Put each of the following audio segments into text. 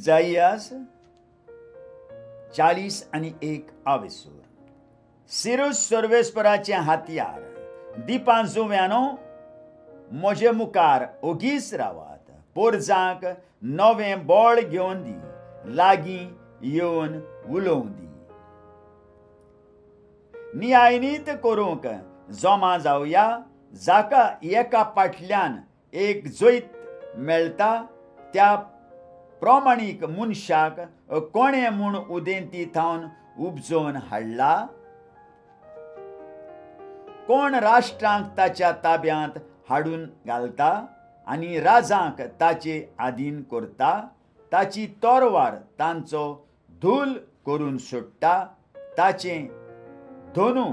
इजाईयास 40 आणि 1 आवेसूर. सिरूस सर्वेस्पराचे हातयार दिपां जुव्यानो म्हजे मुखार ओगीच रावात. पोरजांक नवें बळ घेवन दी, लागीं येवन उलोवंक दी. न्यायनीत करूंक जमा जावया, जाका एका फाटल्यान एक जैत मेळटा. त्या प्रमाणीक मनशाक कोणे म्हूण उदेंती थावन उपजोवन हाडला? कोण राष्ट्रांक ताच्या ताब्यांत हाडून घालता आनी राजांक ताचे अधीन करता? ताची तोरवार तांचो धूल करून सोडटा. ताचे धोनू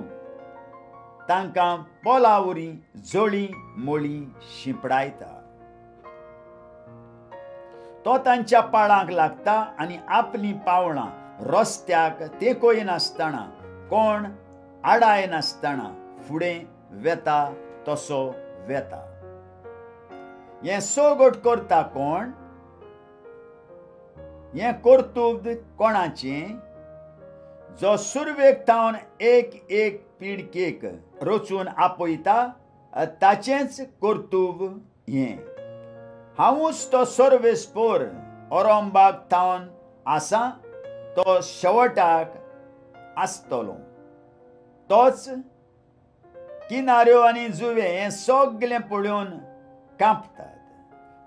तांकां पोलावरी जोळी मोळी शिंपडायता. तो तांच्या पाळांक लागता आनी आपलीं पावलां रस्त्याक तेंकोय नासतना, कोण आडाय नासतना फुडें वेता तसो वेता. हें सोगोट करता कोण? हें कर्तुब कोणाचें? जो सुरवेक थावन एक एक पिडकेक रचून आपयता, ताचेंच कर्तुब हें. हांवूच तो सर्वेस्पोर ओरोंबाग थावन आसा, तो शेवटाक आसतलो. तोच किनाऱ्यो आनी जुवे हें सगळें पळोवन कांपतात.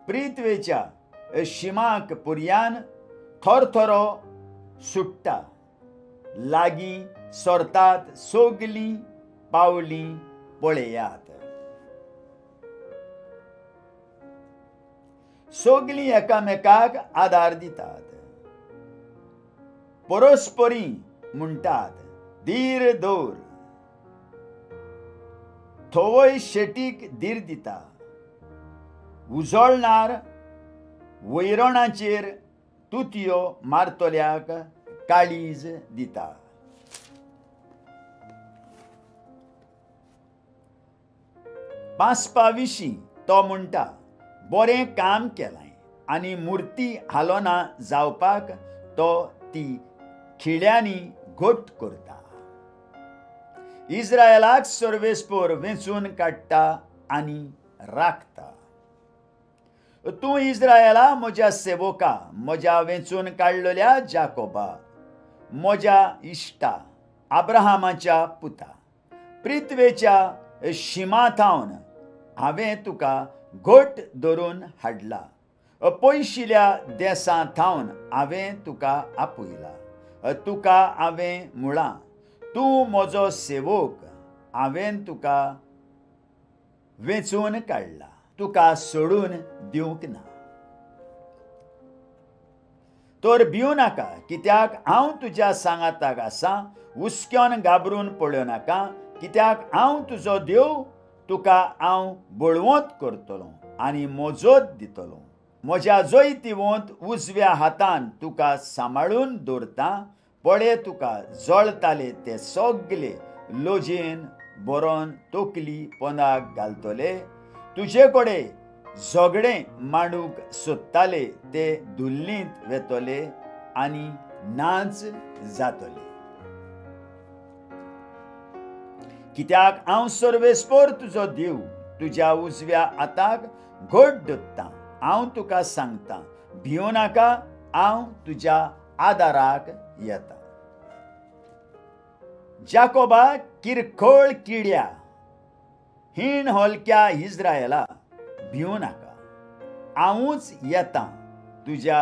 पृथ्वेच्या शिमाक पर्यान थरथरो सुट्टा. लागीं सरतात सगळीं पावलीं पळयात. सगळीं एकामेकाक आदार दितात. परस्परी म्हणटात, धीर दवर. थोवय शेटीक धीर दिता. उजळणार वैरणाचेर तुतयो मारतल्याक काळीज दिता. पांचपा विशीं तो म्हणटा, बरें काम केलां. आनी मुर्ती हालोना जावपाक तो ती खिळ्यांनी घोट करता. इस्रायलाक सर्वेस्पोर वेंचून काडटा आनी राखता. तूं इस्रायला म्हज्या सेवका, म्हज्या वेंचून काडलेल्या जाकोबा, म्हज्या इश्टा, अब्राहामाच्या पुता. पृथ्वेच्या शिमा थावन हांवें तुका घोट धरून हाडला. पयशिल्ल्या देसां थावन हांवें तुका आपयला. तुका हांवें म्हळां, तूं म्हजो सेवक. हांवें तुका वेंचून काडला, तुका सोडून दिवंक ना. तर भिवू नाका, कित्याक हांव तुज्या सांगाताक आसा. हुस्क्यान घाबरून पळोव नाका, कित्याक हांव तुजो देव. तुका हांव बळवंत करतलों आनी मोजत दितलों. म्हज्या जैतिवंत उजव्या हातान तुका सांबाळून दवरता. पळे, तुका जळटाले ते सगळे लोजयेन बरोवन तकली पोंदाक घालतले. तुजे कडेन झगडें मांडूंक सोदताले ते धुल्लींत वेतले आनी नाच जातले. कित्याक हांव सर्वेस्पोर तुजो देव. तुज्या उजव्या हाताक घोट धरता. हांव तुका सांगता, भिवू नाका, हांव तुज्या आदाराक येता. जाकोबा किरकोळ किड्या, हीण हलक्या इस्रायला, भिवू नाका. हांवूच येतां तुज्या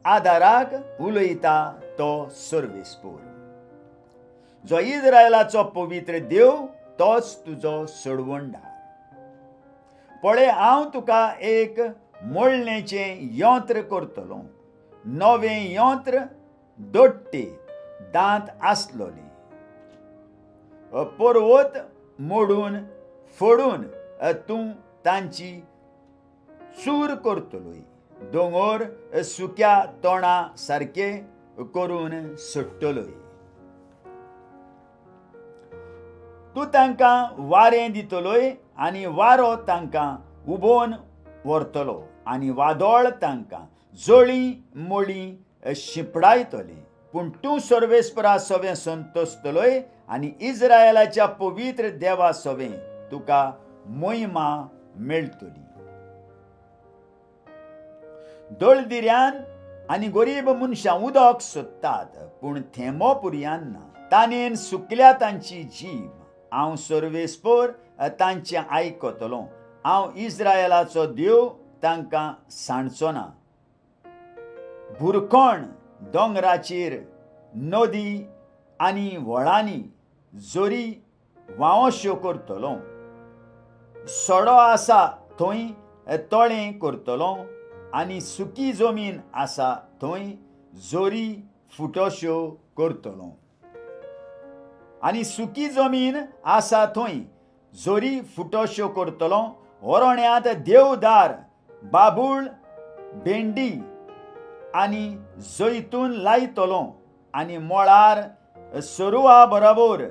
आदाराक. उलयता तो सर्वेस्पोर. जो इस्रायलाचो पवित्र देव, तोच तुजो सोडवणदार. पळय, हांव तुका एक मोडणेचें यंत्र करतलों. नवें यंत्र, दोट्टे दांत आसलोले. पर्वत मोडून फोडून तूं तांची चूर करतलोय. दोंगर सुक्या तोंडा सारके करून सोडटलोय. तूं तांकां वारें दितलोय आनी वारो तांकां उबोवन व्हरतलो आनी वादळ तांकां जोळी मोळी शिंपडायतले, पूण तूं सर्वेस्परा सवें संतोसतलोय आनी इस्रायलाच्या पवित्र देवा सवें तुका मोहिमा मेळटली. दळदिऱ्यान आनी गरीब मनशां उदक सोदतात, पूण थेंबो पुरयान ना. ताणेन सुकल्या तांची जीब. हांव सर्वेस्पर तांचें आयकतलों. हांव इस्रायलाचो देव तांकां सांडचो ना. बुरखण दोंगराचेर, नदी आनी व्हळांनी जोरी वावश्यो करतलों. सडो आसा थंय तळें करतलों आनी सुकी जमीन आसा थंय जोरी फुटोश्यो करतलों. आनी सुकी जमीन आसा थंय जोरी फुटोश्यो करतलों. ओरोण्यांत देवदार, बाबूळ, भेंडी आनी जैतून लायतलों आनी मोळार सरुआ बरोबर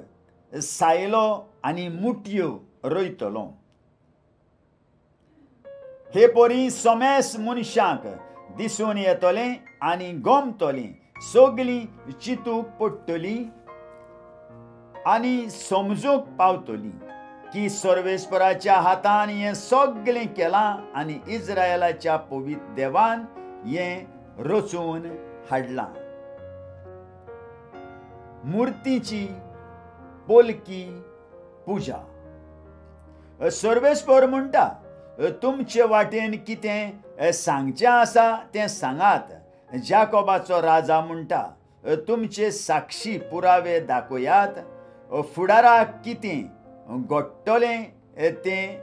सायलो आनी मुटयो रोयतलों. हे पोरी सोमेस मनशांक दिसून येतलें आनी गमतलीं. सगळीं चिंतूक पडटलीं आनी समजूंक पावतलीं की सर्वेस्पराच्या हातान हें सगळें केलां आनी इस्रायलाच्या पवित्र देवान हें रचून हाडलां. मुर्तीची पोलकी पुजा. सर्वेस्पर म्हणटा, तुमचे वाटेन कितें सांगचें आसा तें सांगात. जाकोबाचो राजा म्हणटा, तुमचे साक्षी पुरावे दाखयात. फुडाराक कितें घडटलें तें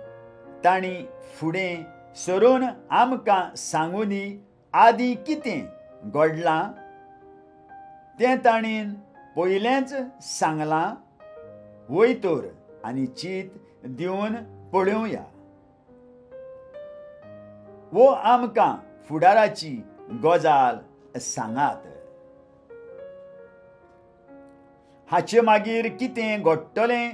तांणी फुडें सरून आमकां सांगूं दी. आदीं कितें घडलां तें ताणीन पयलेंच सांगलां. वयतोर आनी चीत दिवन पळोवया. वो आमकां फुडाराची गजाल सांगात. हाचे मागीर कितें घडटलें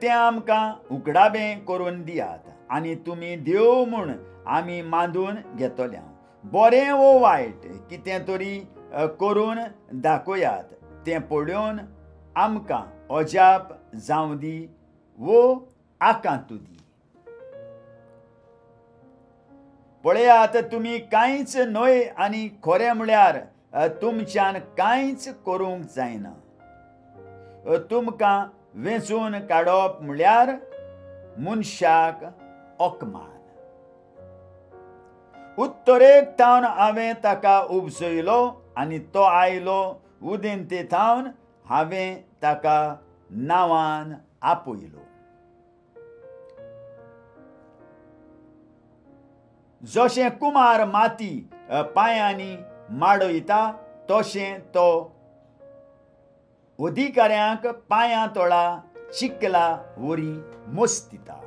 तें आमकां उगडावें करून दियात आनी तुमी देव म्हूण आमी मांडून घेतल्या. बरें वो वायट कितें तरी करून दाखयात. तें पळोवन आमकां अजाप जावं दी वो आकांतू दी. पळयात, तुमी कांयच न्हय आनी खरें म्हळ्यार तुमच्यान कांयच करूंक जायना. तुमकां वेंचून काडप म्हळ्यार मनशाक अपमान. उत्तरेक थावन हांवें ताका उपसयलो आनी तो आयलो. उदेंते थावन हांवें ताका नांवान आपयलो. जशें कुमार माती पांयांनी माडयता तशें तो अधिकाऱ्यांक पांयां तळा चिकला वरी मस्तिता.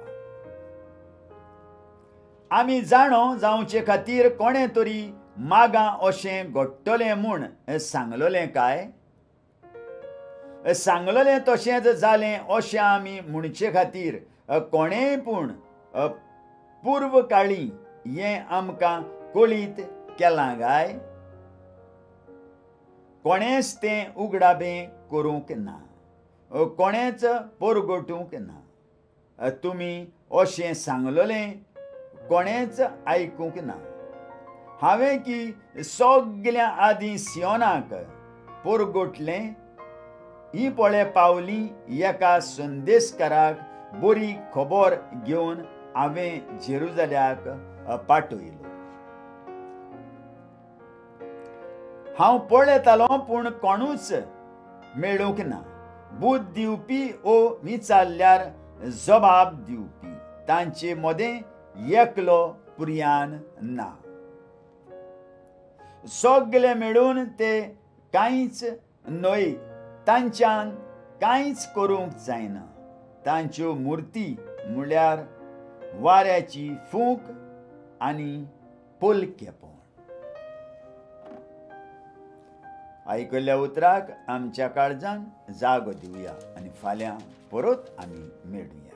आमी जाणो जावचे खातीर कोणें तरी मागां अशें घडटलें म्हूण सांगलोलें काय? सांगलोलें तशेंच जालें अशें आमी म्हणचे खातीर कोणेंय पूण पूर्व काळी हें आमकां कळीत केलां काय? कोणेंच तें उगडावें करूंक ना. कोणेंच परगटूंक ना. तुमी अशें सांगलोलें कोणेंच आयकूंक ना. हांवें की सगळ्या आदीं सियोनाक परगटलें. ही पळय पावलीं एका संदेशकाराक बरी खबर घेवन हांवें जेरुसलेमाक पाठयलो. हांव पळयतालों पूण कोणूच मेळूंक ना. बूद दिवपी ओ विचारल्यार जबाब दिवपी तांचे मदें एकलो पुर्यान ना. सगळे मेळून ते कांयच न्हय. तांच्यान कांयच करूंक जायना. तांच्यो मुर्ती म्हळ्यार वाऱ्याची फूंक आनी पोलकेपण. आयकल्ल्या उतराक आमच्या काळजान जागो दिवया आनी फाल्यां परत आमी मेळुया.